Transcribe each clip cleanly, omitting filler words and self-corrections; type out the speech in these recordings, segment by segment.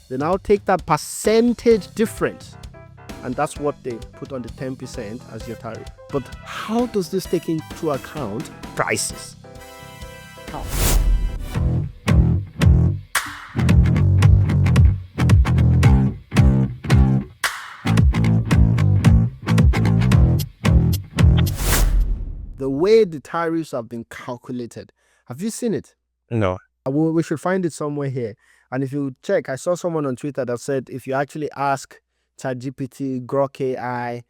They now take that percentage difference, and that's what they put on the 10% as your tariff. But how does this take into account prices? How? The way the tariffs have been calculated, have you seen it? No. We should find it somewhere here. And if you check, I saw someone on Twitter that said if you actually ask ChatGPT, Grok AI,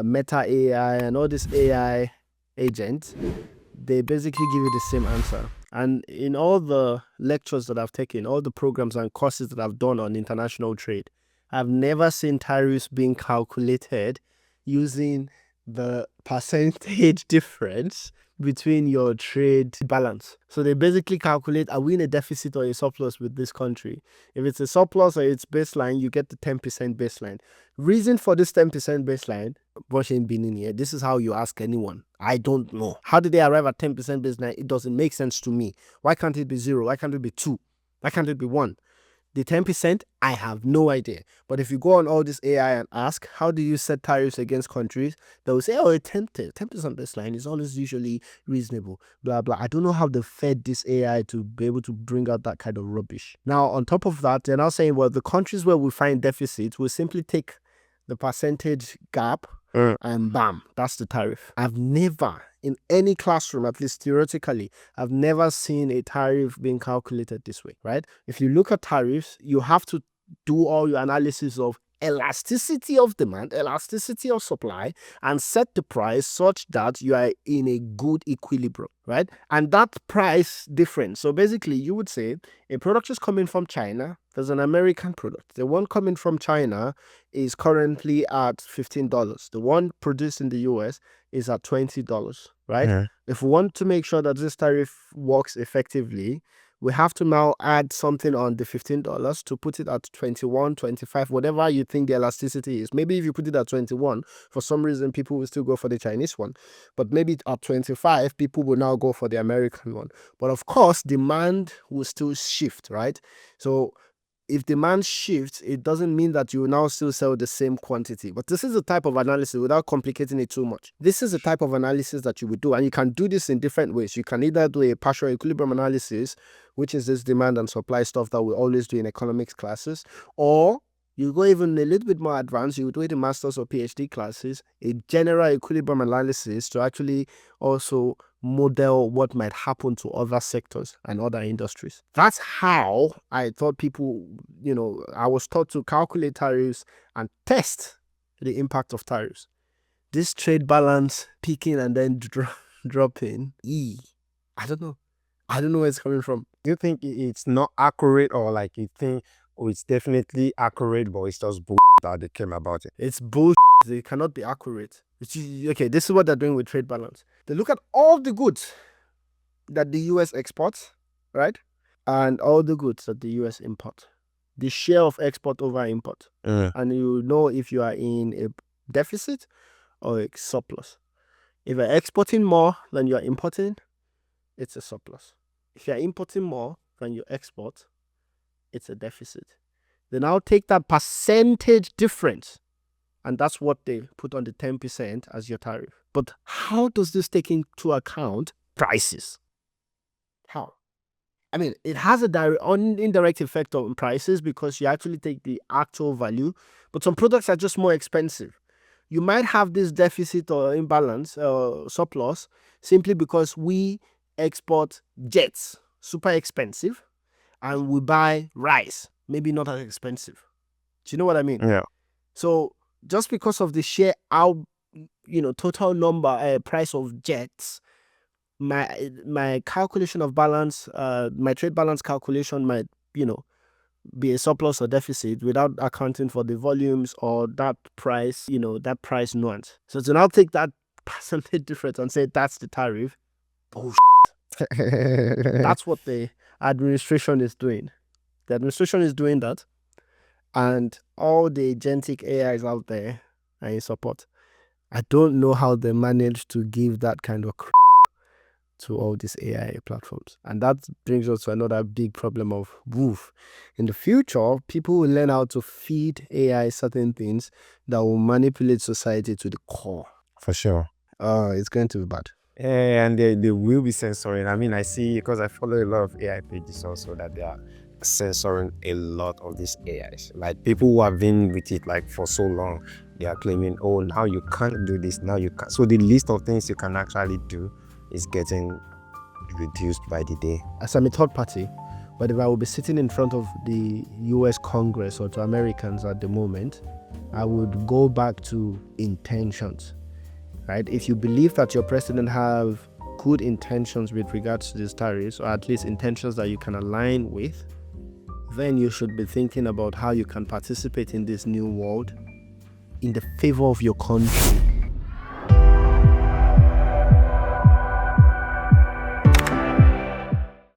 Meta AI, and all these AI agents, they basically give you the same answer. And in all the lectures that I've taken, all the programs and courses that I've done on international trade, I've never seen tariffs being calculated using the percentage difference between your trade balance. So they basically calculate, are we in a deficit or a surplus with this country? If it's a surplus or it's baseline, you get the 10% baseline. Reason for this 10% baseline, Russian being in here, this is how you ask anyone. I don't know. How did they arrive at 10% baseline? It doesn't make sense to me. Why can't it be 0? Why can't it be 2? Why can't it be 1? The 10%, I have no idea. But if you go on all this AI and ask, how do you set tariffs against countries? They will say, oh, 10% baseline is always usually reasonable, blah, blah. I don't know how they fed this AI to be able to bring out that kind of rubbish. Now, on top of that, they're now saying, well, the countries where we find deficits will simply take the percentage gap and bam, that's the tariff. I've never, in any classroom, at least theoretically, I've never seen a tariff being calculated this way, right? If you look at tariffs, you have to do all your analysis of elasticity of demand, elasticity of supply, and set the price such that you are in a good equilibrium, right? And that price difference. So basically, you would say a product is coming from China. There's an American product. The one coming from China is currently at $15. The one produced in the US is at $20, right? Yeah. If we want to make sure that this tariff works effectively, we have to now add something on the $15 to put it at 21, 25, whatever you think the elasticity is. Maybe if you put it at 21, for some reason, people will still go for the Chinese one. But maybe at 25, people will now go for the American one. But of course, demand will still shift, right? So if demand shifts, it doesn't mean that you will now still sell the same quantity. But this is a type of analysis without complicating it too much. This is the type of analysis that you would do. And you can do this in different ways. You can either do a partial equilibrium analysis, which is this demand and supply stuff that we always do in economics classes, or you go even a little bit more advanced, you do it in master's or PhD classes, a general equilibrium analysis to actually also model what might happen to other sectors and other industries. That's how I thought people, I was taught to calculate tariffs and test the impact of tariffs. This trade balance peaking and then dropping, I don't know. I don't know where it's coming from. Do you think it's not accurate, or like you think, oh, it's definitely accurate, but it's just bull that they came about it? It's bullshit. They cannot be accurate. Okay, this is what they're doing with trade balance. They look at all the goods that the US exports, right? And all the goods that the US import. The share of export over import. And you know if you are in a deficit or a surplus. If you're exporting more than you're importing, it's a surplus. If you're importing more than you export, it's a deficit. They now take that percentage difference, and that's what they put on the 10% as your tariff. But how does this take into account prices? How? I mean, it has a direct indirect effect on prices because you actually take the actual value, but some products are just more expensive. You might have this deficit or imbalance or surplus simply because we export jets, super expensive, and we buy rice, maybe not as expensive. Do you know what I mean? Yeah. So just because of the sheer total number price of jets, my calculation of balance, my trade balance calculation might be a surplus or deficit without accounting for the volumes or that price, that price nuance. So to now take that percentage difference and say that's the tariff, that's what the administration is doing. The administration is doing that, and all the agentic AIs out there are in support. I don't know how they managed to give that kind of to all these AI platforms. And that brings us to another big problem of woof. In the future, people will learn how to feed AI certain things that will manipulate society to the core. For sure. It's going to be bad. Yeah, and they will be censoring. I mean, I see, because I follow a lot of AI pages also, that they are censoring a lot of these AIs. Like, people who have been with it like for so long, they are claiming, oh, now you can't do this, now you can't. So the list of things you can actually do is getting reduced by the day. As I'm a third party, but if I will be sitting in front of the US Congress or to Americans at the moment, I would go back to intentions, right? If you believe that your president have good intentions with regards to these tariffs, or at least intentions that you can align with, then you should be thinking about how you can participate in this new world in the favor of your country.